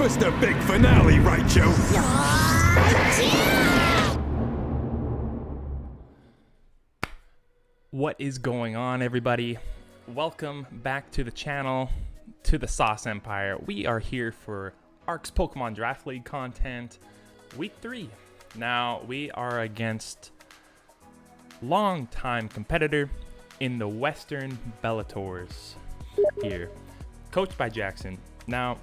Give us the big finale, Raichu! What is going on, everybody? Welcome back to the channel, to the Sauce Empire. We are here for ARC's Pokemon Draft League content, Week 3. Now, we are against longtime competitor in the Western Bellators here, coached by Jackson. Now,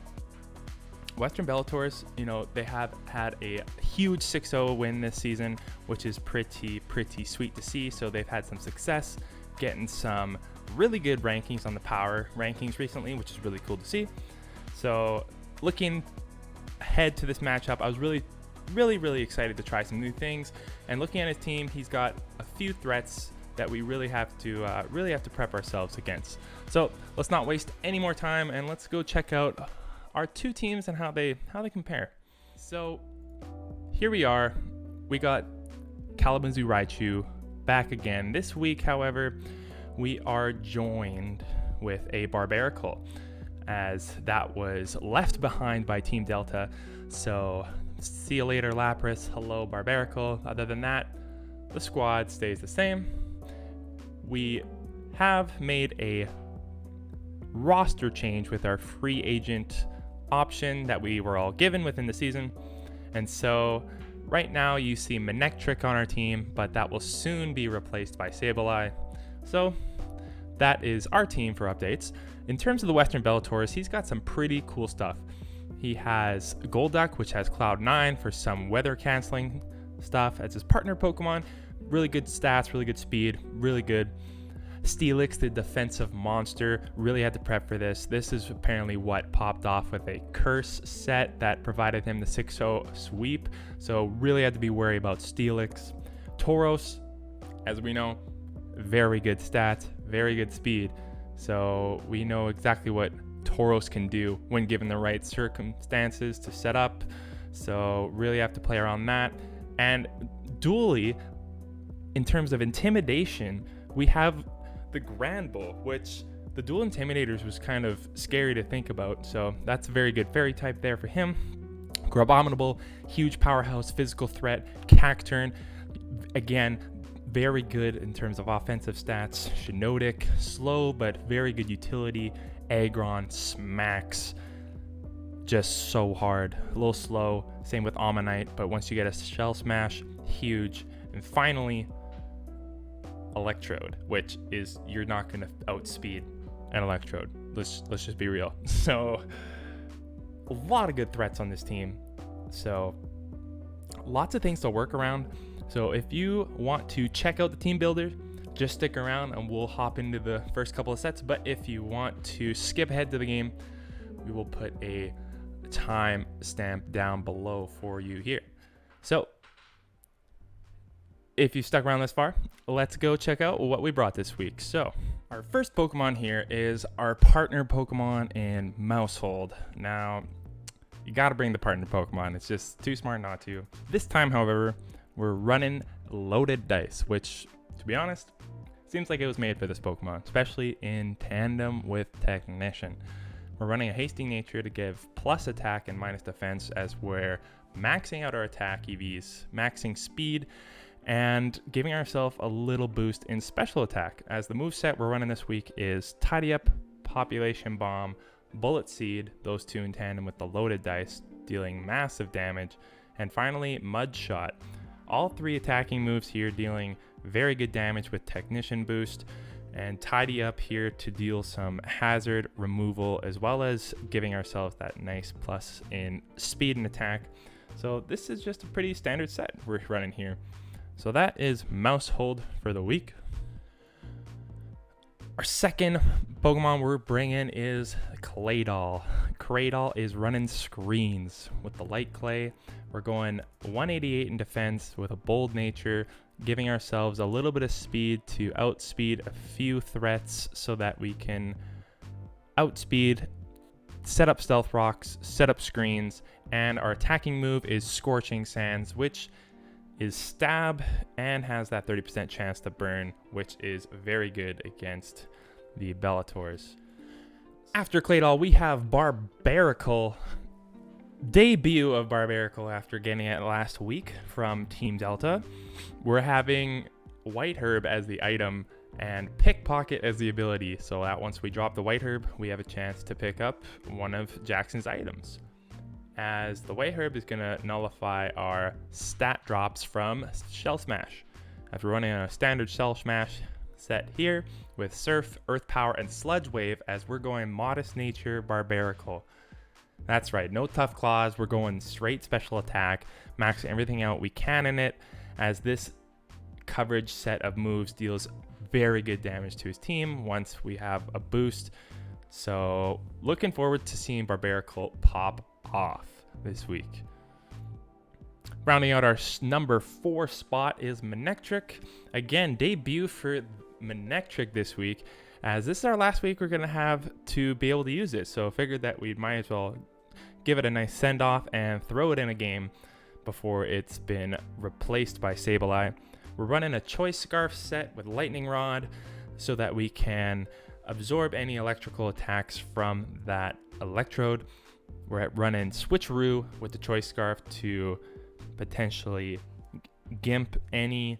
Western Bellators, you know, they have had a huge 6-0 win this season, which is pretty sweet to see. So they've had some success getting some really good rankings on the power rankings recently, which is really cool to see. So looking ahead to this matchup, I was really excited to try some new things. And looking at his team, he's got a few threats that we really have to prep ourselves against. So let's not waste any more time and let's go check out our two teams and how they compare. So here we are. We got Kalamazoo Raichu back again. This week, however, we are joined with a Barbaracle, as that was left behind by Team Delta. So see you later, Lapras. Hello, Barbaracle. Other than that, the squad stays the same. We have made a roster change with our free agent option that we were all given within the season. And so right now you see Manectric on our team, but that will soon be replaced by Sableye. So that is our team for updates. In terms of the Western Bellators, he's got some pretty cool stuff. He has Golduck, which has Cloud9 for some weather canceling stuff as his partner Pokemon. Really good stats, really good speed, really good. Steelix, the defensive monster, really had to prep for this. This is apparently what popped off with a curse set that provided him the 6-0 sweep. So really had to be worried about Steelix. Tauros, as we know, very good stats, very good speed. So we know exactly what Tauros can do when given the right circumstances to set up. So really have to play around that. And dually, in terms of intimidation, we have the Grand Bull, which the dual intimidators was kind of scary to think about. So that's a very good fairy type there for him. Grabominable, huge powerhouse, physical threat. Cacturn, again, very good in terms of offensive stats. Shiinotic, slow but very good utility. Aggron, smacks, just so hard. A little slow. Same with Ammonite, but once you get a Shell Smash, huge. And finally, Electrode, which is, you're not going to outspeed an Electrode. Let's just be real. So a lot of good threats on this team. So lots of things to work around. So if you want to check out the team builder, just stick around and we'll hop into the first couple of sets. But if you want to skip ahead to the game, we will put a time stamp down below for you here. So if you stuck around this far, let's go check out what we brought this week. So our first Pokemon here is our partner Pokemon in Maushold. Now, you got to bring the partner Pokemon. It's just too smart not to. This time, however, we're running loaded dice, which, to be honest, seems like it was made for this Pokemon, especially in tandem with Technician. We're running a Hasty Nature to give plus attack and minus defense, as we're maxing out our attack EVs, maxing speed, and giving ourselves a little boost in special attack, as the moveset we're running this week is Tidy Up, Population Bomb, Bullet Seed, those two in tandem with the loaded dice, dealing massive damage, and finally Mud Shot. All three attacking moves here dealing very good damage with Technician boost, and Tidy Up here to deal some hazard removal, as well as giving ourselves that nice plus in speed and attack. So this is just a pretty standard set we're running here. So that is Maushold for the week. Our second Pokemon we're bringing is Claydol. Claydol is running screens with the Light Clay. We're going 188 in defense with a bold nature, giving ourselves a little bit of speed to outspeed a few threats so that we can outspeed, set up Stealth Rocks, set up screens, and our attacking move is Scorching Sands, which is stab and has that 30% chance to burn, which is very good against the Bellators. After Claydol, we have Barbaracle debut of Barbaracle after getting it last week from Team Delta. We're having White Herb as the item and Pickpocket as the ability, so that once we drop the White Herb, we have a chance to pick up one of Jackson's items. As the White Herb is going to nullify our stat drops from Shell Smash. After running a standard Shell Smash set here with Surf, Earth Power, and Sludge Wave, as we're going Modest Nature Barbaracle. That's right, no Tough Claws, we're going straight special attack, maxing everything out we can in it, as this coverage set of moves deals very good damage to his team once we have a boost. So looking forward to seeing Barbaracle pop off this week. Rounding out our number 4 spot is Manectric. Again, debut for Manectric this week, as this is our last week we're going to have to be able to use it. So I figured that we might as well give it a nice send off and throw it in a game before it's been replaced by Sableye. We're running a Choice Scarf set with Lightning Rod so that we can absorb any electrical attacks from that Electrode. We're running Switcheroo with the Choice Scarf to potentially gimp any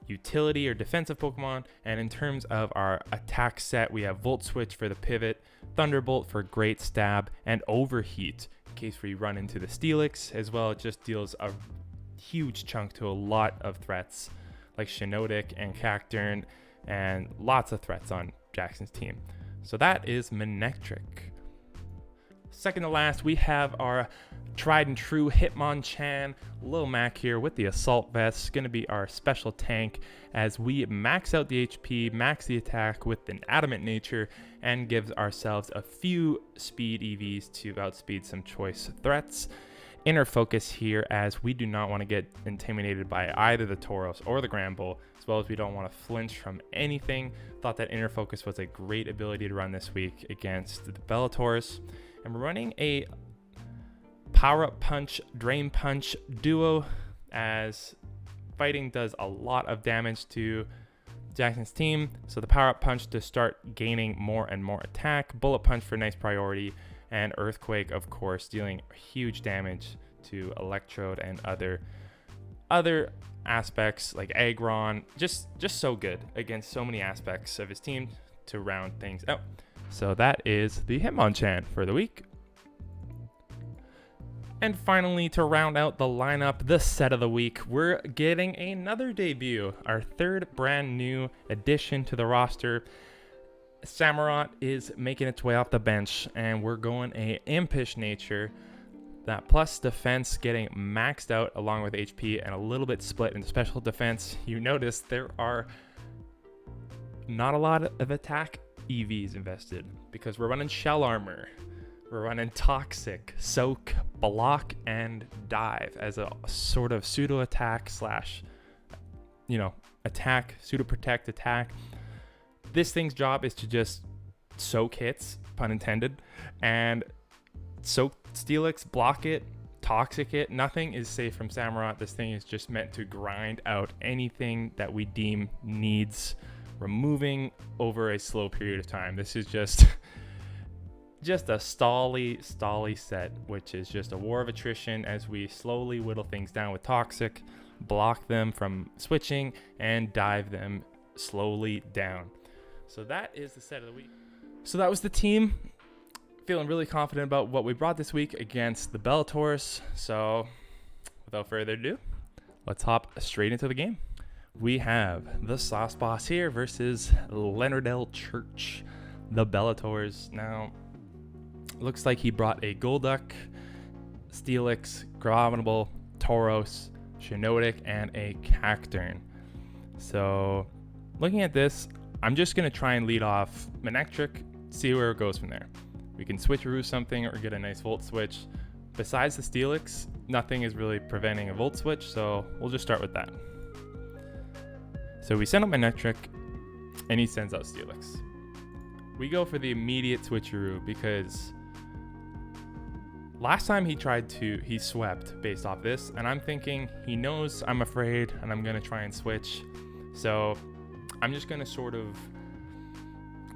utility or defensive Pokemon. And in terms of our attack set, we have Volt Switch for the pivot, Thunderbolt for great stab, and Overheat in case we run into the Steelix. As well, it just deals a huge chunk to a lot of threats like Shiinotic and Cacturne, and lots of threats on Jackson's team. So that is Manectric. Second to last, we have our tried and true Hitmonchan, Lil Mac here with the Assault Vest. Going to be our special tank as we max out the HP, max the attack with an Adamant Nature, and gives ourselves a few speed EVs to outspeed some choice threats. Inner Focus here, as we do not want to get intimidated by either the Tauros or the Granbull, as well as we don't want to flinch from anything. Thought that Inner Focus was a great ability to run this week against the Bellators. And we're running a Power Up Punch, Drain Punch duo, as fighting does a lot of damage to Jackson's team. So the Power Up Punch to start gaining more and more attack, Bullet Punch for nice priority, and Earthquake, of course, dealing huge damage to Electrode and other aspects like Aggron. Just so good against so many aspects of his team to round things out. So that is the Hitmonchan for the week. And finally, to round out the lineup, the set of the week, we're getting another debut, our third brand new addition to the roster. Samurott is making its way off the bench, and we're going a Impish Nature. That plus defense getting maxed out along with HP and a little bit split into special defense. You notice there are not a lot of attack EVs invested because we're running Shell Armor. We're running Toxic, Soak, Block, and Dive as a sort of pseudo attack slash, attack, pseudo protect attack. This thing's job is to just soak hits, pun intended, and soak Steelix, block it, toxic it. Nothing is safe from Samurott. This thing is just meant to grind out anything that we deem needs removing over a slow period of time. This is just a stally set, which is just a war of attrition as we slowly whittle things down with Toxic, block them from switching, and dive them slowly down. So that is the set of the week. So that was the team. Feeling really confident about what we brought this week against the Bellators. So without further ado, let's hop straight into the game. We have the Sauce Boss here versus Leonardell Church, the Bellators. Now, looks like he brought a Golduck, Steelix, Graveable, Tauros, Shiinotic, and a Cacturne. So looking at this, I'm just going to try and lead off Manectric, see where it goes from there. We can switcheroo something or get a nice Volt Switch. Besides the Steelix, nothing is really preventing a Volt Switch, so we'll just start with that. So we send up Manectric, and he sends out Steelix. We go for the immediate switcheroo because last time he swept based off this, and I'm thinking he knows I'm afraid and I'm going to try and switch. So I'm just going to sort of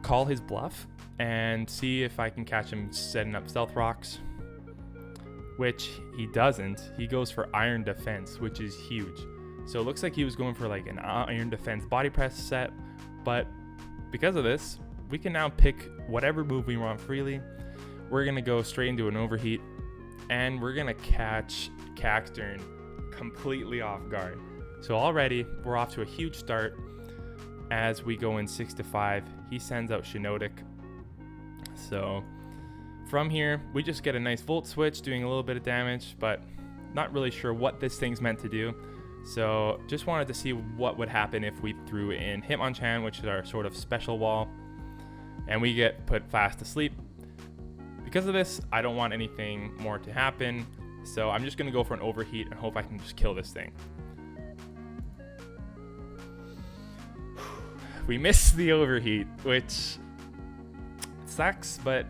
call his bluff and see if I can catch him setting up Stealth Rocks. which he doesn't. He goes for Iron Defense, which is huge. So it looks like he was going for like an Iron Defense body press set, but because of this, we can now pick whatever move we want freely. We're gonna go straight into an overheat, and we're gonna catch Cacturne completely off guard. So already we're off to a huge start as we go in 6-5. He sends out Shiinotic. So from here, we just get a nice Volt Switch doing a little bit of damage, but not really sure what this thing's meant to do. So just wanted to see what would happen if we threw in Hitmonchan, which is our sort of special wall, and we get put fast asleep. Because of this, I don't want anything more to happen, so I'm just going to go for an overheat and hope I can just kill this thing. We missed the overheat, which sucks, but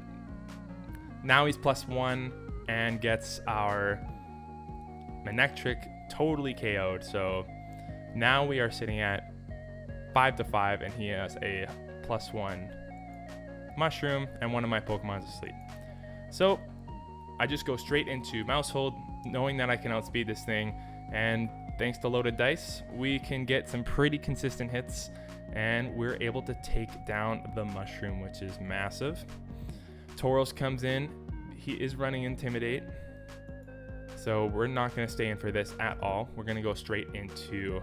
now he's +1 and gets our Manectric totally KO'd. So now we are sitting at 5-5, and he has a +1 mushroom, and one of my Pokemon's asleep. So I just go straight into Maushold, knowing that I can outspeed this thing, and thanks to loaded dice, we can get some pretty consistent hits, and we're able to take down the mushroom, which is massive. Tauros comes in. He is running Intimidate, so we're not going to stay in for this at all. We're going to go straight into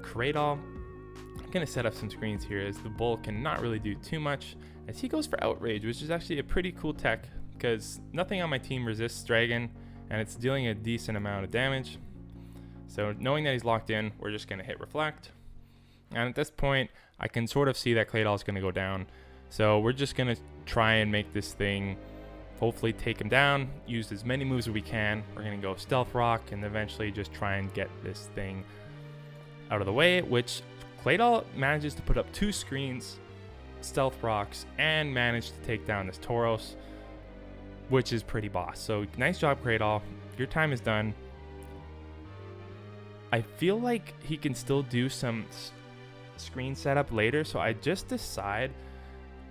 Claydol. I'm going to set up some screens here, as the bull cannot really do too much, as he goes for Outrage, which is actually a pretty cool tech, because nothing on my team resists Dragon, and it's dealing a decent amount of damage. So knowing that he's locked in, we're just going to hit Reflect. And at this point, I can sort of see that Claydol is going to go down. So we're just going to try and make this thing, hopefully take him down, use as many moves as we can. We're going to go Stealth Rock and eventually just try and get this thing out of the way, which Claydol manages to put up 2 screens, Stealth Rocks, and manage to take down this Tauros, which is pretty boss. So nice job, Claydol. Your time is done. I feel like he can still do some screen setup later, so I just decide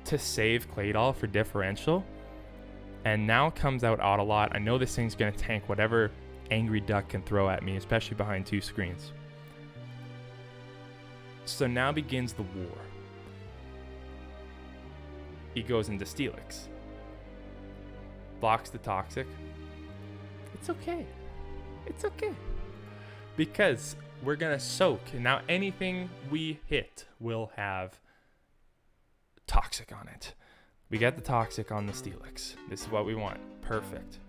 to save Claydol for differential, and now comes out Autolot. I know this thing's going to tank whatever Angry Duck can throw at me, especially behind 2 screens. So now begins the war. He goes into Steelix, blocks the Toxic. It's okay. It's okay. Because we're going to soak. And now anything we hit will have Toxic on it. We got the Toxic on the Steelix. This is what we want. Perfect.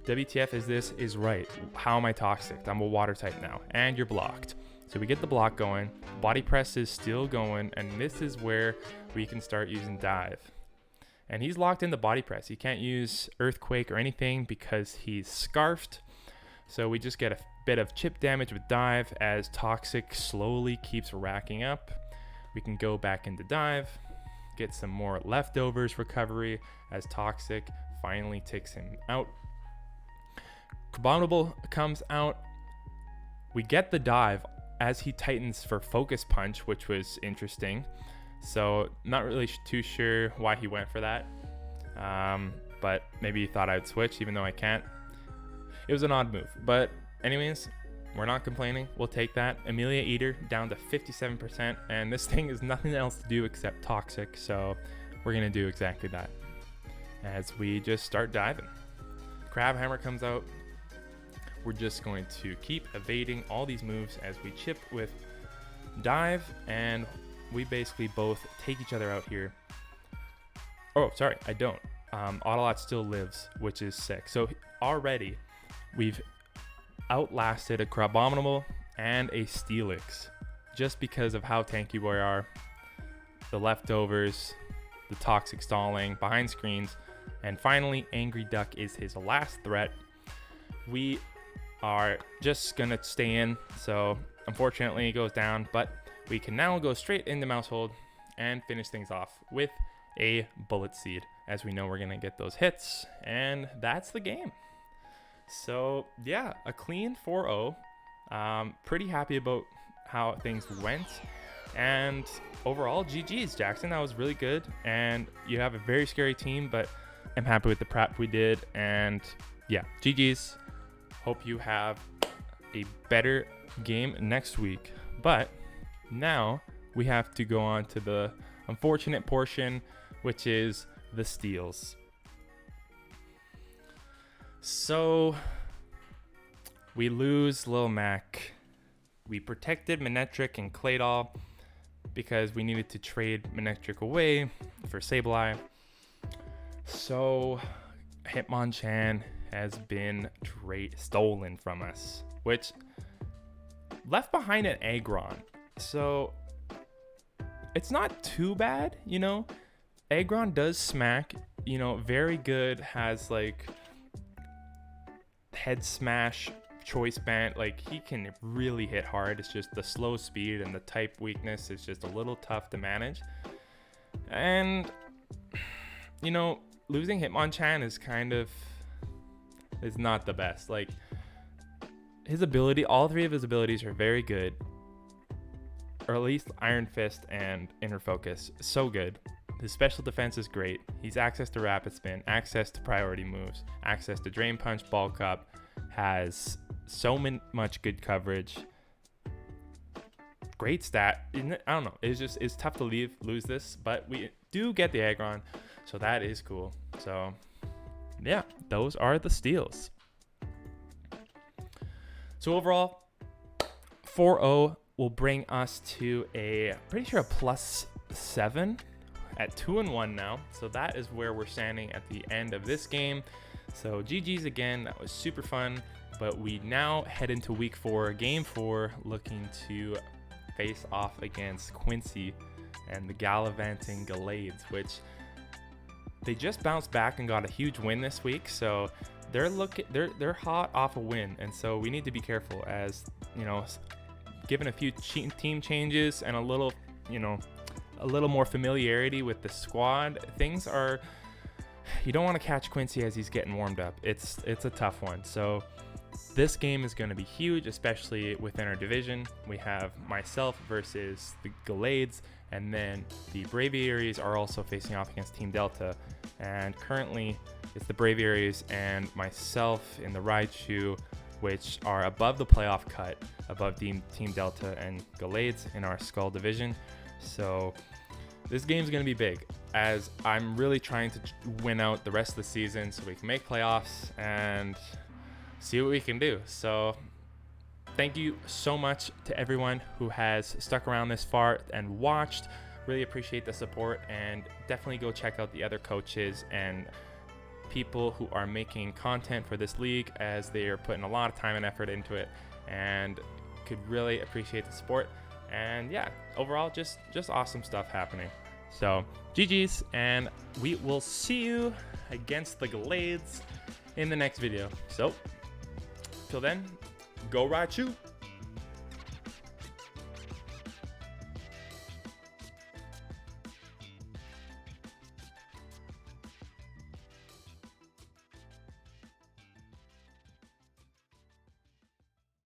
WTF is this is right. How am I Toxic? I'm a water type now. And you're blocked. So we get the block going. Body press is still going. And this is where we can start using dive. And he's locked in the body press. He can't use Earthquake or anything because he's scarfed. So we just get a bit of chip damage with dive as Toxic slowly keeps racking up. We can go back into dive, get some more leftovers recovery as Toxic finally takes him out. Abominable comes out. We get the dive as he tightens for Focus Punch, which was interesting. So not really too sure why he went for that. But maybe he thought I'd switch even though I can't. It was an odd move, but anyways, we're not complaining. We'll take that. Amelia Eater down to 57%, and this thing is nothing else to do except Toxic, so we're going to do exactly that as we just start diving. Crabhammer comes out. We're just going to keep evading all these moves as we chip with dive, and we basically both take each other out here. Oh, sorry, I don't. Autolot still lives, which is sick. So already we've outlasted a Crabominable and a Steelix just because of how tanky we are, the leftovers, the Toxic stalling, behind screens, and finally Angry Duck is his last threat. We are just gonna stay in, so unfortunately it goes down, but we can now go straight into Maushold and finish things off with a Bullet Seed, as we know we're gonna get those hits, and that's the game. So yeah, a clean 4-0. Pretty happy about how things went, and overall GG's, Jackson. That was really good, and you have a very scary team, but I'm happy with the prep we did, and yeah, GG's. Hope you have a better game next week. But now we have to go on to the unfortunate portion, which is the steals. So we lose Lil Mac. We protected Manectric and Claydol because we needed to trade Manectric away for Sableye. So Hitmonchan has been stolen from us, which left behind an Aggron. So it's not too bad, you know. Aggron does smack, you know, very good, has like head smash, choice band, like he can really hit hard. It's just the slow speed and the type weakness is just a little tough to manage. And you know, losing Hitmonchan is not the best. Like his ability, all three of his abilities are very good, or at least Iron Fist and Inner Focus, so good. His special defense is great. He's access to Rapid Spin, access to priority moves, access to Drain Punch, Bulk Up, has so much good coverage. Great stat. I don't know. It's tough to lose this, but we do get the Aggron, so that is cool. So yeah, those are the steals. So overall, 4-0 will bring us to a pretty sure a +7 at 2-1 now. So that is where we're standing at the end of this game. So GG's again. That was super fun. But we now head into week 4, game 4, looking to face off against Quincy and the gallivanting Gallades, which they just bounced back and got a huge win this week. So they're hot off a win, and so we need to be careful, as you know, given a few team changes and a little more familiarity with the squad. Things are, you don't want to catch Quincy as he's getting warmed up. It's a tough one. So this game is going to be huge, especially within our division. We have myself versus the Gallades, and then the Braviaries are also facing off against Team Delta. And currently, it's the Braviaries and myself in the Raichu, which are above the playoff cut, above Team Delta and Gallades in our Skull division. So this game's going to be big, as I'm really trying to win out the rest of the season so we can make playoffs and see what we can do. So thank you so much to everyone who has stuck around this far and watched. Really appreciate the support, and definitely go check out the other coaches and people who are making content for this league, as they are putting a lot of time and effort into it, and could really appreciate the support. And yeah, overall just awesome stuff happening. So GG's, and we will see you against the Gallades in the next video. So till then, go Raichu!